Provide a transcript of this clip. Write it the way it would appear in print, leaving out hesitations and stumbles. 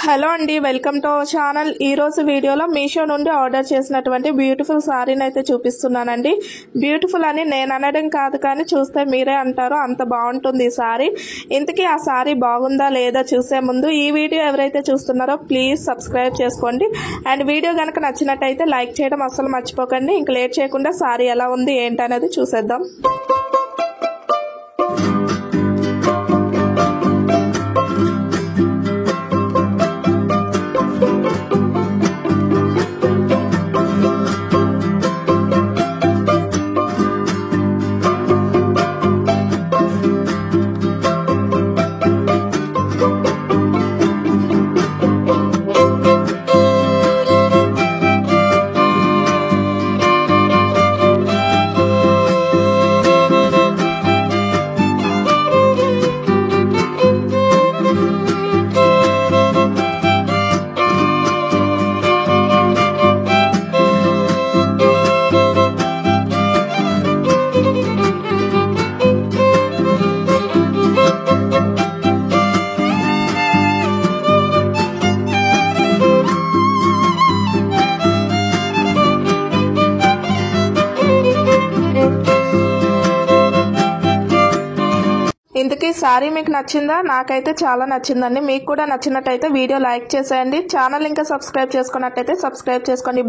Hello అండి, welcome to our channel. ఈ రోజు వీడియోలో మీషో నుండి ఆర్డర్ చేసినటువంటి బ్యూటిఫుల్ సారీని అయితే చూపిస్తున్నానండి. బ్యూటిఫుల్ అని నేను అనడం కాదు, కానీ చూస్తే మీరే అంటారు అంత బాగుంటుంది ఈ సారీ. ఇంతకీ ఆ సారీ బాగుందా లేదా చూసే ముందు ఈ వీడియో ఎవరైతే చూస్తున్నారో ప్లీజ్ సబ్స్క్రైబ్ చేసుకోండి. అండ్ వీడియో కనుక నచ్చినట్టయితే లైక్ చేయడం అస్సలు మర్చిపోకండి. ఇంక లేట్ చేయకుండా సారీ ఎలా ఉంది ఏంటనేది చూసేద్దాం. ఇంతకీ సారీ మీకు నచ్చిందా? నాకైతే చాలా నచ్చిందండి. మీకు కూడా నచ్చినట్టయితే వీడియో లైక్ చేసేయండి. ఛానల్ ఇంకా సబ్స్క్రైబ్ చేసుకున్నట్టయితే సబ్స్క్రైబ్ చేసుకోండి.